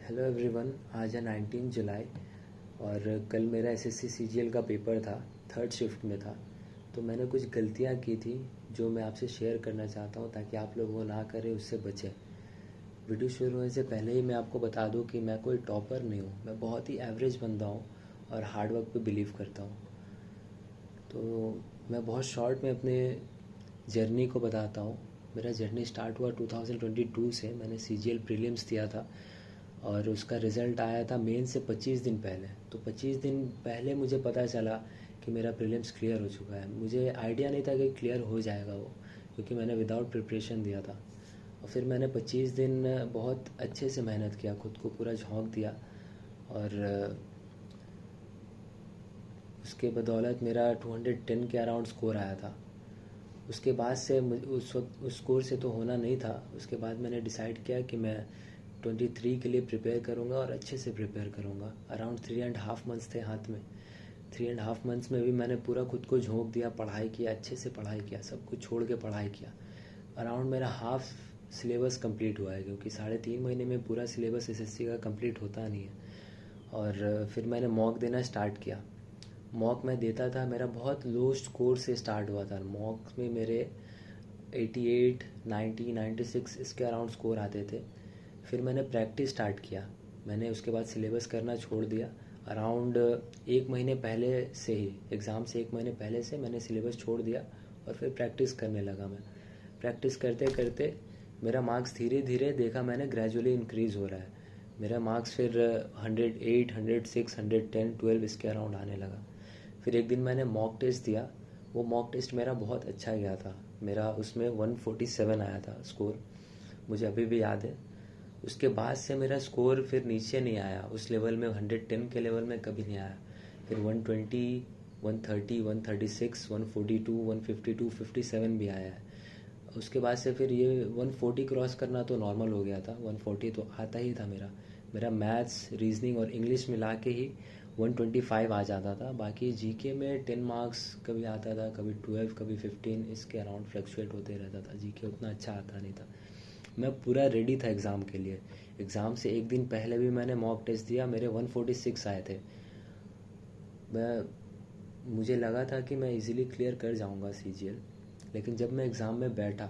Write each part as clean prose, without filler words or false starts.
Hello everyone. आज है 19 जुलाई और कल मेरा एसएससी सीजीएल का पेपर था। थर्ड शिफ्ट में था, तो मैंने कुछ गलतियां की थी जो मैं आपसे शेयर करना चाहता हूं ताकि आप लोग वो ना करें, उससे बचें। वीडियो शुरू होने से पहले ही मैं आपको बता दूं कि मैं कोई टॉपर नहीं हूं, मैं बहुत ही एवरेज बंदा हूं और हार्ड वर्क पे बिलीव करता हूं। तो मैं बहुत शॉर्ट में अपने जर्नी को बताता हूं। मेरा जर्नी स्टार्ट हुआ 2022 से। मैंने सीजीएल प्रीलिम्स दिया था और उसका रिज़ल्ट आया था मेन से 25 दिन पहले। तो 25 दिन पहले मुझे पता चला कि मेरा प्रीलिम्स क्लियर हो चुका है। मुझे आइडिया नहीं था कि क्लियर हो जाएगा वो, क्योंकि मैंने विदाउट प्रिपरेशन दिया था। और फिर मैंने 25 दिन बहुत अच्छे से मेहनत किया, खुद को पूरा झोंक दिया और उसके बदौलत मेरा 210 के अराउंड स्कोर आया था। उसके बाद से उस वक्त उस स्कोर से तो होना नहीं था। उसके बाद मैंने डिसाइड किया कि मैं 23 के लिए प्रिपेयर करूँगा और अच्छे से प्रिपेयर करूँगा। अराउंड 3.5 मंथ्स थे हाथ में। 3.5 मंथ्स में भी मैंने पूरा खुद को झोंक दिया, पढ़ाई किया, अच्छे से पढ़ाई किया, सब कुछ छोड़ के पढ़ाई किया। अराउंड मेरा हाफ सिलेबस कंप्लीट हुआ है, क्योंकि 3.5 महीने में पूरा सिलेबस एसएससी का कंप्लीट होता नहीं है। और फिर मैंने मॉक देना स्टार्ट किया। मॉक मैं देता था, मेरा बहुत लो स्कोर से स्टार्ट हुआ था। मॉक में मेरे 88, 90, 96 इसके अराउंड स्कोर आते थे। फिर मैंने प्रैक्टिस स्टार्ट किया। मैंने उसके बाद सिलेबस करना छोड़ दिया। अराउंड 1 महीने पहले से ही, एग्ज़ाम से 1 महीने पहले से मैंने सिलेबस छोड़ दिया और फिर प्रैक्टिस करने लगा। मैं प्रैक्टिस करते करते मेरा मार्क्स धीरे धीरे देखा मैंने ग्रेजुअली इंक्रीज़ हो रहा है। मेरा मार्क्स फिर 108, 106, 110, 12 इसके अराउंड आने लगा। फिर एक दिन मैंने मॉक टेस्ट दिया। वो मॉक टेस्ट मेरा बहुत अच्छा गया था। मेरा उसमें 147 आया था स्कोर, मुझे अभी भी याद है। उसके बाद से मेरा स्कोर फिर नीचे नहीं आया, उस लेवल में 110 के लेवल में कभी नहीं आया। फिर 120, 130, 136, 142, 152, 57 भी आया है। उसके बाद से फिर ये 140 क्रॉस करना तो नॉर्मल हो गया था। 140 तो आता ही था। मेरा मेरा मैथ्स, रीजनिंग और इंग्लिश मिला के ही 125 आ जाता था। बाकी जीके में 10 मार्क्स कभी आता था, कभी 12, कभी 15, इसके अराउंड फ्लक्चुएट होते रहता था। जीके उतना अच्छा आता नहीं था। मैं पूरा रेडी था एग्ज़ाम के लिए। एग्ज़ाम से एक दिन पहले भी मैंने मॉक टेस्ट दिया, मेरे 146 आए थे। मैं मुझे लगा था कि मैं इजीली क्लियर कर जाऊंगा सीजीएल। लेकिन जब मैं एग्ज़ाम में बैठा,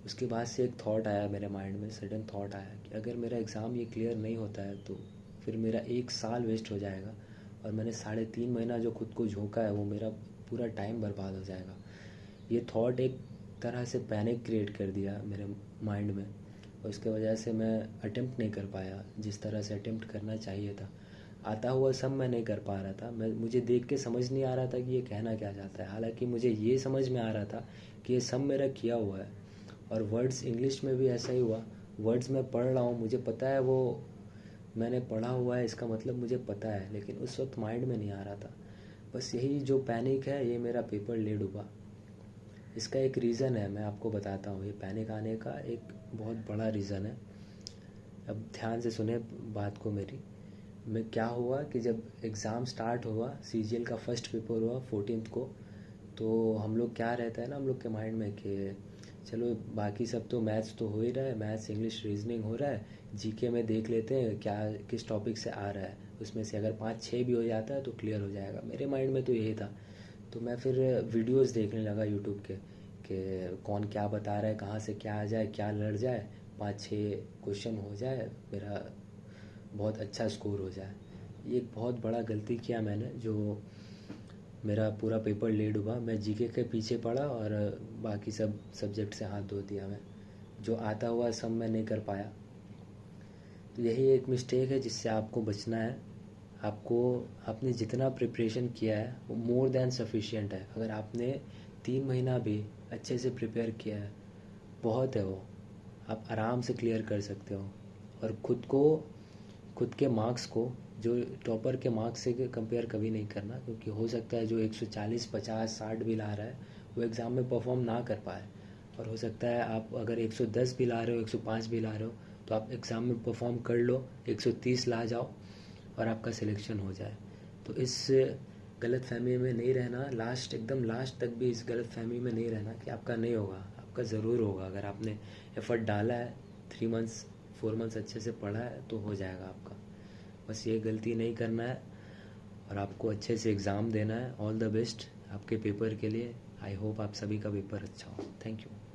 उसके बाद से एक थॉट आया मेरे माइंड में, सडन थॉट आया कि अगर मेरा एग्ज़ाम ये क्लियर नहीं होता है तो फिर मेरा 1 साल वेस्ट हो जाएगा और मैंने 3.5 महीना जो खुद को झोंका है वो मेरा पूरा टाइम बर्बाद हो जाएगा। ये थॉट एक तरह से पैनिक क्रिएट कर दिया मेरे माइंड में, और उसके वजह से मैं अटेम्प्ट नहीं कर पाया जिस तरह से अटेम्प्ट करना चाहिए था। आता हुआ सब मैं नहीं कर पा रहा था। मुझे देख के समझ नहीं आ रहा था कि ये कहना क्या चाहता है। हालांकि मुझे ये समझ में आ रहा था कि ये सब मेरा किया हुआ है। और वर्ड्स इंग्लिश में भी ऐसा ही हुआ। वर्ड्स मैं पढ़ रहा हूँ, मुझे पता है वो मैंने पढ़ा हुआ है, इसका मतलब मुझे पता है, लेकिन उस वक्त माइंड में नहीं आ रहा था। बस यही जो पैनिक है, ये मेरा पेपर ले डूबा। इसका एक रीज़न है, मैं आपको बताता हूँ। ये पैनिक आने का एक बहुत बड़ा रीज़न है। अब ध्यान से सुने बात को मेरी। मैं क्या हुआ कि जब एग्ज़ाम स्टार्ट हुआ, सीजीएल का फर्स्ट पेपर हुआ 14th को, तो हम लोग क्या रहता है ना हम लोग के माइंड में कि चलो बाकी सब तो मैथ्स तो हो ही रहा है, मैथ्स, इंग्लिश, रीजनिंग हो रहा है, जीके में देख लेते हैं क्या किस टॉपिक से आ रहा है, उसमें से अगर 5-6 भी हो जाता है तो क्लियर हो जाएगा। मेरे माइंड में तो यही था। तो मैं फिर वीडियोस देखने लगा यूट्यूब के कि कौन क्या बता रहा है, कहाँ से क्या आ जाए, क्या लड़ जाए, 5-6 क्वेश्चन हो जाए, मेरा बहुत अच्छा स्कोर हो जाए। ये एक बहुत बड़ा गलती किया मैंने, जो मेरा पूरा पेपर ले डूबा। मैं जीके के पीछे पड़ा और बाकी सब सब्जेक्ट से हाथ धो दिया। मैं जो आता हुआ सब मैं नहीं कर पाया। तो यही एक मिस्टेक है जिससे आपको बचना है। आपको आपने जितना प्रिपरेशन किया है वो मोर देन सफिशिएंट है। अगर आपने 3 महीना भी अच्छे से प्रिपेयर किया है, बहुत है वो। आप आराम से क्लियर कर सकते हो। और खुद के मार्क्स को जो टॉपर के मार्क्स से कंपेयर कभी नहीं करना, क्योंकि हो सकता है जो 140, 50, 60 भी ला रहा है वो एग्ज़ाम में परफॉर्म ना कर पाए। और हो सकता है आप अगर 110 भी ला रहे हो, 105 भी ला रहे हो, तो आप एग्ज़ाम में परफॉर्म कर लो, 130 ला जाओ और आपका सिलेक्शन हो जाए। तो इस गलत फहमी में नहीं रहना, एकदम लास्ट तक भी इस गलत फहमी में नहीं रहना कि आपका नहीं होगा। आपका ज़रूर होगा। अगर आपने एफ़र्ट डाला है 3 मंथ्स 4 मंथ्स अच्छे से पढ़ा है तो हो जाएगा आपका। बस ये गलती नहीं करना है और आपको अच्छे से एग्ज़ाम देना है। ऑल द बेस्ट आपके पेपर के लिए। आई होप आप सभी का पेपर अच्छा हो। Thank you.